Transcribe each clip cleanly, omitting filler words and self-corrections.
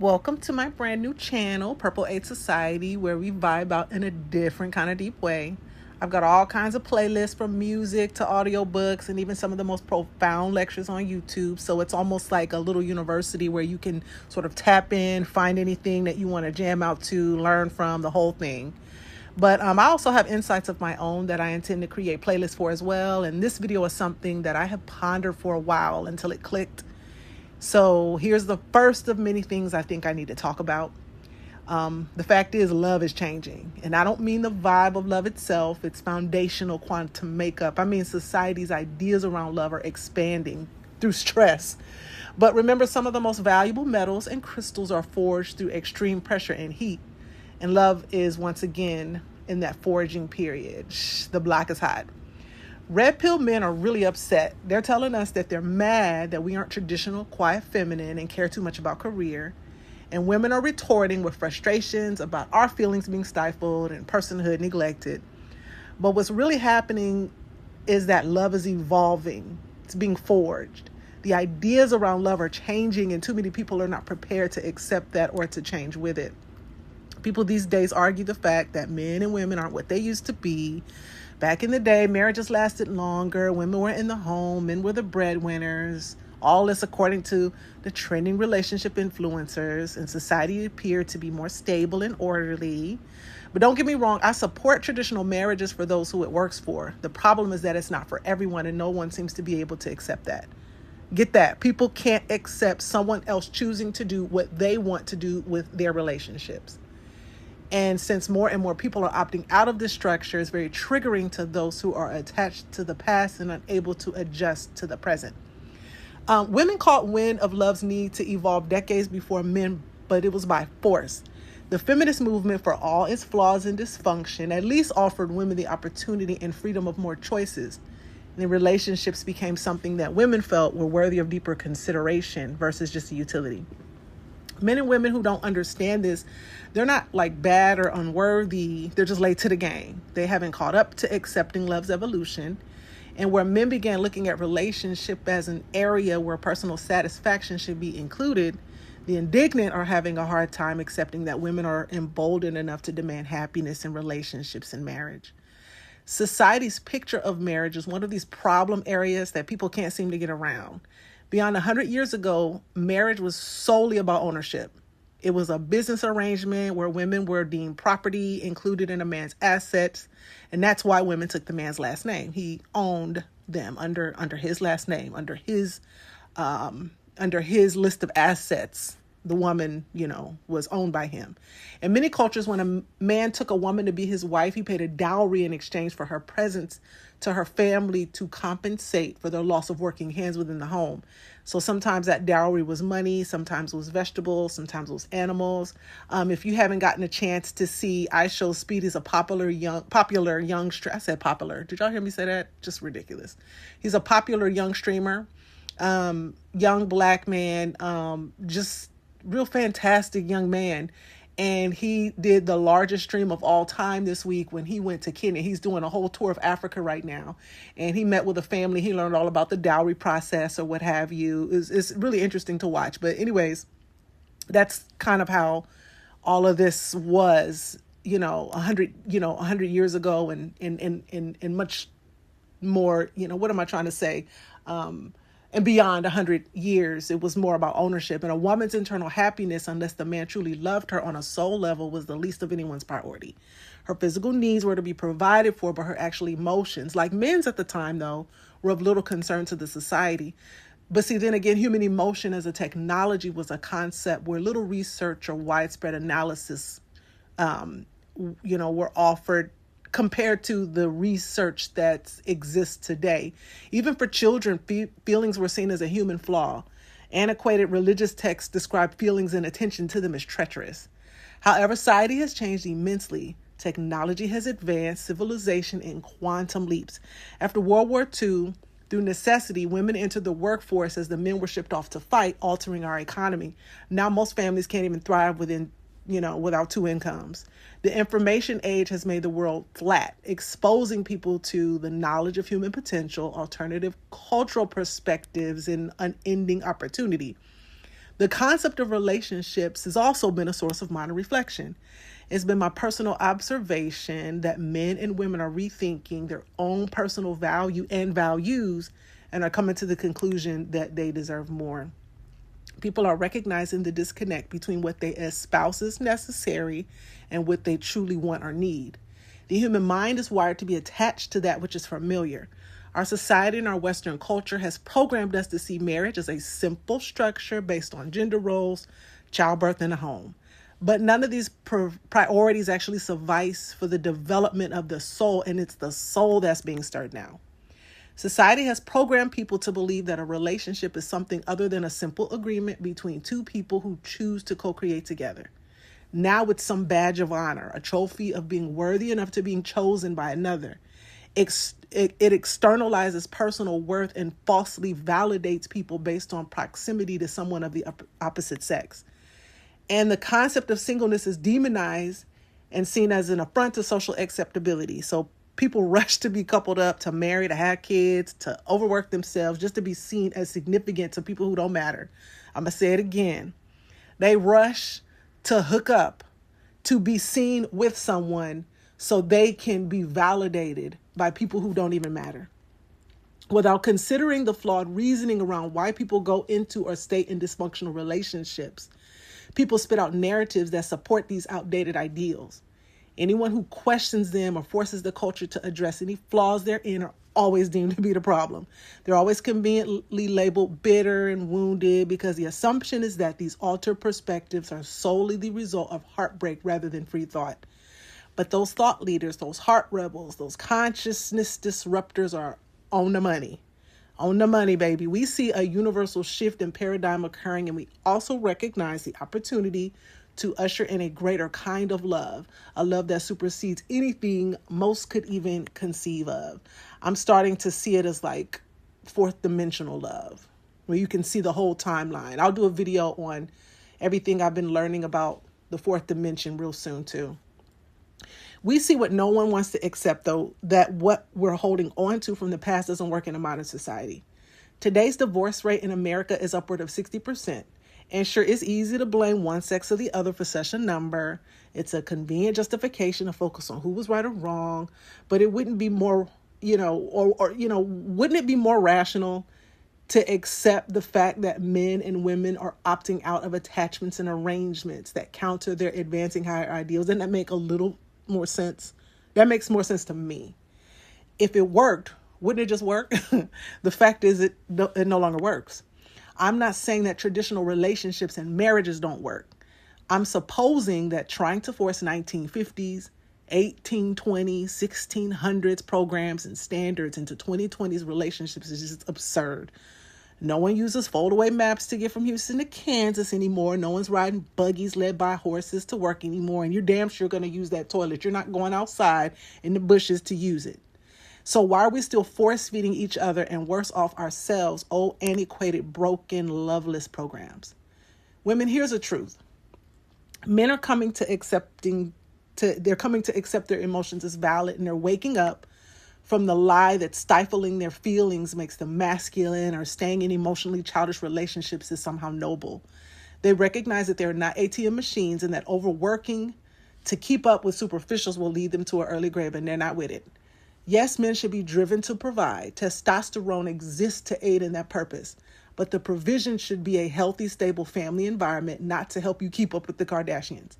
Welcome to my brand new channel, Purple Aid Society, where we vibe out in a different kind of deep way. I've got all kinds of playlists from music to audiobooks and even some of the most profound lectures on YouTube. So it's almost like a little university where you can sort of tap in, find anything that you want to jam out to, learn from, the whole thing. But I also have insights of my own that I intend to create playlists for as well. And this video is something that I have pondered for a while until it clicked. So here's the first of many things I think I need to talk about. The fact is, love is changing. And I don't mean the vibe of love itself, it's foundational quantum makeup. I mean, society's ideas around love are expanding through stress. But remember, some of the most valuable metals and crystals are forged through extreme pressure and heat. And love is once again in that forging period. The block is hot. Red pill men are really upset. They're telling us that they're mad that we aren't traditional, quiet, feminine, and care too much about career. And women are retorting with frustrations about our feelings being stifled and personhood neglected. But what's really happening is that love is evolving. It's being forged. The ideas around love are changing, and too many people are not prepared to accept that or to change with it. People these days argue the fact that men and women aren't what they used to be. Back in the day, marriages lasted longer. Women were in the home. Men were the breadwinners. All this according to the trending relationship influencers, and society appeared to be more stable and orderly. But don't get me wrong, I support traditional marriages for those who it works for. The problem is that it's not for everyone, and no one seems to be able to accept that. Get that. People can't accept someone else choosing to do what they want to do with their relationships. And since more and more people are opting out of this structure, it's very triggering to those who are attached to the past and unable to adjust to the present. Women caught wind of love's need to evolve decades before men, but it was by force. The feminist movement, for all its flaws and dysfunction, at least offered women the opportunity and freedom of more choices. And the relationships became something that women felt were worthy of deeper consideration versus just a utility. Men and women who don't understand this, they're not like bad or unworthy. They're just late to the game. They haven't caught up to accepting love's evolution. And where men began looking at relationship as an area where personal satisfaction should be included, the indignant are having a hard time accepting that women are emboldened enough to demand happiness in relationships and marriage. Society's picture of marriage is one of these problem areas that people can't seem to get around. Beyond 100 years ago, marriage was solely about ownership. It was a business arrangement where women were deemed property included in a man's assets, and that's why women took the man's last name. He owned them under his last name, under his list of assets. The woman, was owned by him. In many cultures, when a man took a woman to be his wife, he paid a dowry in exchange for her presence to her family to compensate for their loss of working hands within the home. So sometimes that dowry was money, sometimes it was vegetables, sometimes it was animals. If you haven't gotten a chance to see IShowSpeed, is a popular young I said popular. Did y'all hear me say that? Just ridiculous. He's a popular young streamer, young black man, just real fantastic young man. And he did the largest stream of all time this week when he went to Kenya. He's doing a whole tour of Africa right now. And he met with a family. He learned all about the dowry process or what have you. It's really interesting to watch. But anyways, that's kind of how all of this was, 100 years ago and much more, what am I trying to say? And beyond 100 years, it was more about ownership. And a woman's internal happiness, unless the man truly loved her on a soul level, was the least of anyone's priority. Her physical needs were to be provided for, but her actual emotions, like men's at the time, though, were of little concern to the society. But see, then again, human emotion as a technology was a concept where little research or widespread analysis, were offered compared to the research that exists today. Even for children, feelings were seen as a human flaw. Antiquated religious texts describe feelings and attention to them as treacherous. However, society has changed immensely. Technology has advanced, civilization in quantum leaps. After World War II, through necessity, women entered the workforce as the men were shipped off to fight, altering our economy. Now most families can't even thrive without two incomes. The information age has made the world flat, exposing people to the knowledge of human potential, alternative cultural perspectives, and unending opportunity. The concept of relationships has also been a source of minor reflection. It's been my personal observation that men and women are rethinking their own personal value and values and are coming to the conclusion that they deserve more. People are recognizing the disconnect between what they espouse as necessary and what they truly want or need. The human mind is wired to be attached to that which is familiar. Our society and our Western culture has programmed us to see marriage as a simple structure based on gender roles, childbirth, and a home. But none of these priorities actually suffice for the development of the soul, and it's the soul that's being stirred now. Society has programmed people to believe that a relationship is something other than a simple agreement between two people who choose to co-create together. Now it's some badge of honor, a trophy of being worthy enough to being chosen by another. It externalizes personal worth and falsely validates people based on proximity to someone of the opposite sex. And the concept of singleness is demonized and seen as an affront to social acceptability. So people rush to be coupled up, to marry, to have kids, to overwork themselves just to be seen as significant to people who don't matter. I'm going to say it again. They rush to hook up, to be seen with someone so they can be validated by people who don't even matter, without considering the flawed reasoning around why people go into or stay in dysfunctional relationships. People spit out narratives that support these outdated ideals. Anyone who questions them or forces the culture to address any flaws therein are always deemed to be the problem. They're always conveniently labeled bitter and wounded because the assumption is that these altered perspectives are solely the result of heartbreak rather than free thought. But those thought leaders, those heart rebels, those consciousness disruptors are on the money. On the money, baby. We see a universal shift in paradigm occurring, and we also recognize the opportunity to usher in a greater kind of love, a love that supersedes anything most could even conceive of. I'm starting to see it as like fourth dimensional love, where you can see the whole timeline. I'll do a video on everything I've been learning about the fourth dimension real soon too. We see what no one wants to accept, though, that what we're holding on to from the past doesn't work in a modern society. Today's divorce rate in America is upward of 60%. And sure, it's easy to blame one sex or the other for such a number. It's a convenient justification to focus on who was right or wrong. But it wouldn't be more, wouldn't it be more rational to accept the fact that men and women are opting out of attachments and arrangements that counter their advancing higher ideals? Doesn't that make a little more sense? That makes more sense to me. If it worked, wouldn't it just work? The fact is it no longer works. I'm not saying that traditional relationships and marriages don't work. I'm supposing that trying to force 1950s, 1820s, 1600s programs and standards into 2020s relationships is just absurd. No one uses foldaway maps to get from Houston to Kansas anymore. No one's riding buggies led by horses to work anymore. And you're damn sure going to use that toilet. You're not going outside in the bushes to use it. So why are we still force-feeding each other and worse off ourselves old, antiquated, broken, loveless programs? Women, here's the truth. Men are coming to accept their emotions as valid, and they're waking up from the lie that stifling their feelings makes them masculine, or staying in emotionally childish relationships is somehow noble. They recognize that they're not ATM machines and that overworking to keep up with superficials will lead them to an early grave, and they're not with it. Yes, men should be driven to provide. Testosterone exists to aid in that purpose. But the provision should be a healthy, stable family environment, not to help you keep up with the Kardashians.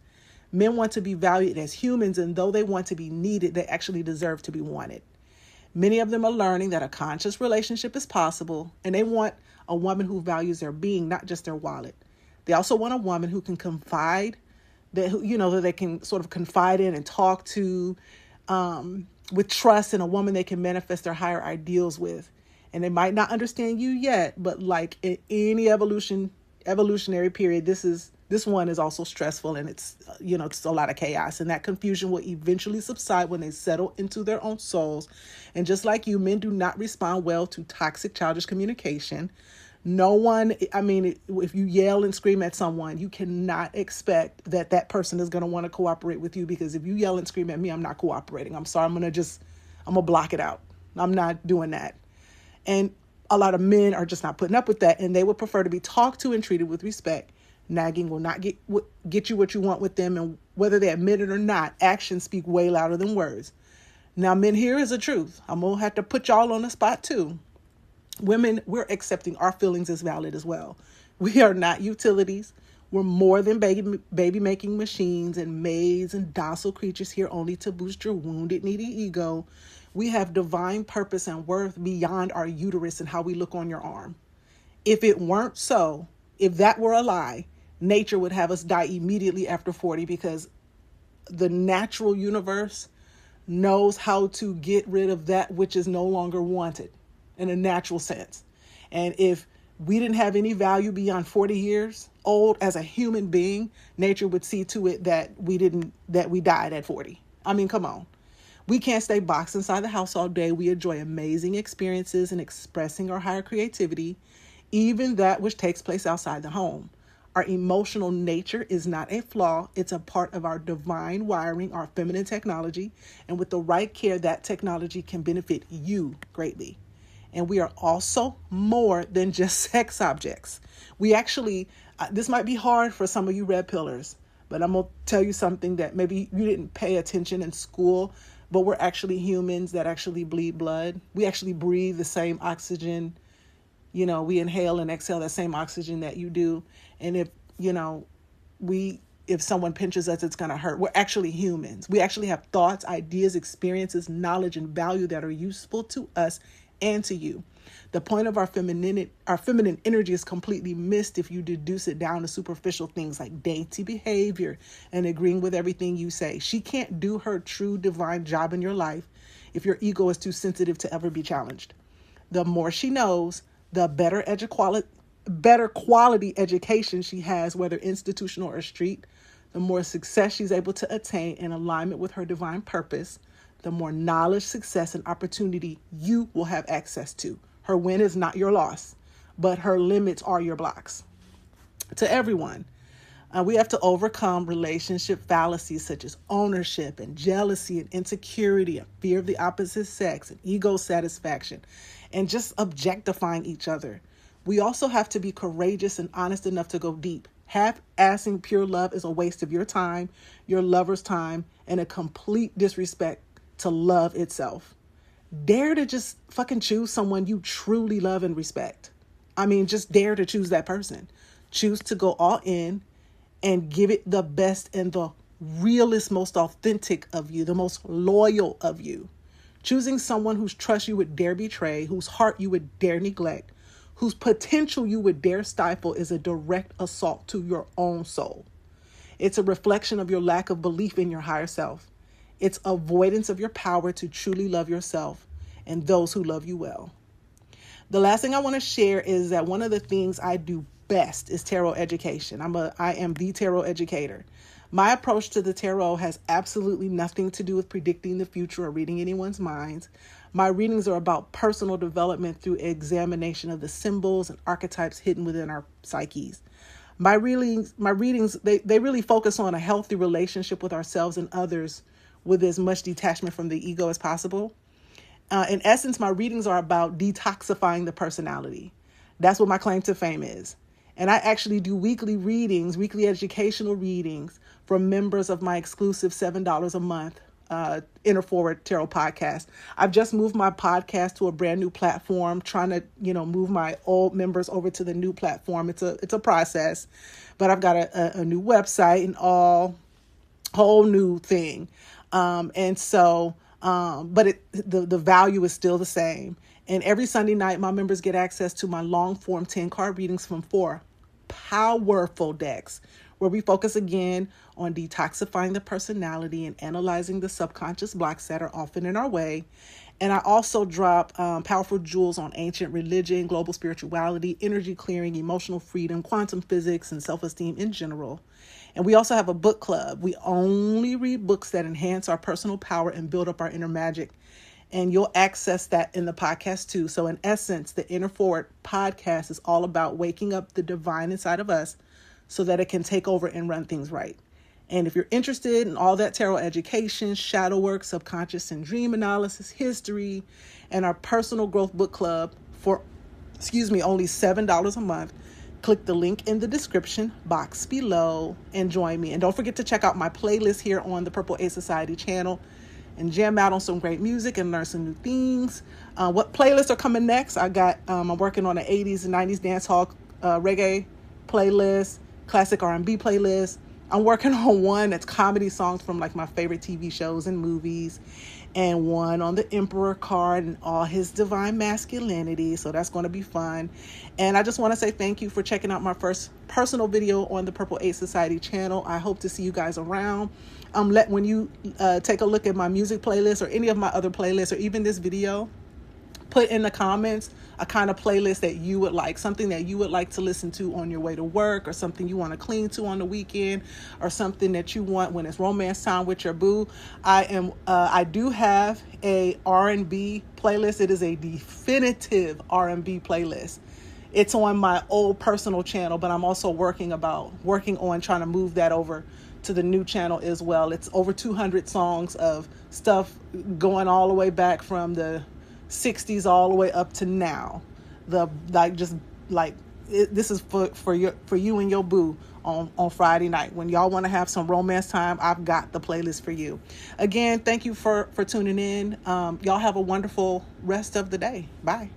Men want to be valued as humans, and though they want to be needed, they actually deserve to be wanted. Many of them are learning that a conscious relationship is possible, and they want a woman who values their being, not just their wallet. They also want a woman who can confide, that they can sort of confide in and talk to, with trust, and a woman they can manifest their higher ideals with. And they might not understand you yet, but like in any evolutionary period, this one is also stressful, and it's a lot of chaos, and that confusion will eventually subside when they settle into their own souls. And just like you, men do not respond well to toxic, childish communication. If you yell and scream at someone, you cannot expect that person is going to want to cooperate with you, because if you yell and scream at me, I'm not cooperating. I'm sorry. I'm going to block it out. I'm not doing that. And a lot of men are just not putting up with that, and they would prefer to be talked to and treated with respect. Nagging will not get you what you want with them, and whether they admit it or not, actions speak way louder than words. Now, men, here is the truth. I'm going to have to put y'all on the spot too. Women, we're accepting our feelings as valid as well. We are not utilities. We're more than baby making machines and maids and docile creatures here only to boost your wounded, needy ego. We have divine purpose and worth beyond our uterus and how we look on your arm. If it weren't so, if that were a lie, nature would have us die immediately after 40, because the natural universe knows how to get rid of that which is no longer wanted in a natural sense. And if we didn't have any value beyond 40 years old as a human being, nature would see to it that we died at 40. I mean, come on. We can't stay boxed inside the house all day. We enjoy amazing experiences and expressing our higher creativity, even that which takes place outside the home. Our emotional nature is not a flaw. It's a part of our divine wiring, our feminine technology. And with the right care, that technology can benefit you greatly. And we are also more than just sex objects. We actually, this might be hard for some of you red pillars, but I'm going to tell you something that maybe you didn't pay attention in school, but we're actually humans that actually bleed blood. We actually breathe the same oxygen. You know, we inhale and exhale that same oxygen that you do. And if, if someone pinches us, it's going to hurt. We're actually humans. We actually have thoughts, ideas, experiences, knowledge, and value that are useful to us and to you. The point of our feminine energy is completely missed if you deduce it down to superficial things like dainty behavior and agreeing with everything you say. She can't do her true divine job in your life if your ego is too sensitive to ever be challenged. The more she knows, the better quality education she has, whether institutional or street, the more success she's able to attain in alignment with her divine purpose, the more knowledge, success, and opportunity you will have access to. Her win is not your loss, but her limits are your blocks. To everyone, we have to overcome relationship fallacies such as ownership and jealousy and insecurity and fear of the opposite sex and ego satisfaction and just objectifying each other. We also have to be courageous and honest enough to go deep. Half-assing pure love is a waste of your time, your lover's time, and a complete disrespect to love itself. Dare to just fucking choose someone you truly love and respect. I mean, just dare to choose that person. Choose to go all in and give it the best and the realest, most authentic of you, the most loyal of you. Choosing someone whose trust you would dare betray, whose heart you would dare neglect, whose potential you would dare stifle is a direct assault to your own soul. It's a reflection of your lack of belief in your higher self. It's avoidance of your power to truly love yourself and those who love you well. The last thing I want to share is that one of the things I do best is tarot education. I am the tarot educator. My approach to the tarot has absolutely nothing to do with predicting the future or reading anyone's minds. My readings are about personal development through examination of the symbols and archetypes hidden within our psyches. My readings, they really focus on a healthy relationship with ourselves and others with as much detachment from the ego as possible. In essence, my readings are about detoxifying the personality. That's what my claim to fame is. And I actually do weekly educational readings for members of my exclusive $7 a month Inner Forward Tarot podcast. I've just moved my podcast to a brand new platform, trying to, move my old members over to the new platform. It's a process, but I've got a new website and whole new thing. But the value is still the same. And every Sunday night, my members get access to my long form 10 card readings from 4 powerful decks, where we focus again on detoxifying the personality and analyzing the subconscious blocks that are often in our way. And I also drop powerful jewels on ancient religion, global spirituality, energy clearing, emotional freedom, quantum physics, and self-esteem in general. And we also have a book club. We only read books that enhance our personal power and build up our inner magic. And you'll access that in the podcast too. So in essence, the Inner Forward podcast is all about waking up the divine inside of us so that it can take over and run things right. And if you're interested in all that tarot education, shadow work, subconscious and dream analysis, history, and our personal growth book club for only $7 a month. Click the link in the description box below and join me. And don't forget to check out my playlist here on the Purple A Society channel and jam out on some great music and learn some new things. What playlists are coming next? I'm working on an 80s and 90s dance hall reggae playlist, classic R&B playlist. I'm working on one that's comedy songs from like my favorite TV shows and movies, and one on the Emperor card and all his divine masculinity. So that's going to be fun. And I just want to say thank you for checking out my first personal video on the Purple A Society channel. I hope to see you guys around. When you take a look at my music playlist or any of my other playlists or even this video, put in the comments a kind of playlist that you would like, something that you would like to listen to on your way to work, or something you want to clean to on the weekend, or something that you want when it's romance time with your boo. I do have a R&B playlist. It is a definitive R&B playlist. It's on my old personal channel, but I'm also working on trying to move that over to the new channel as well. It's over 200 songs of stuff going all the way back from the 60s all the way up to now. This is for you and your boo on Friday night. When y'all want to have some romance time, I've got the playlist for you. Again, thank you for tuning in. Y'all have a wonderful rest of the day. Bye.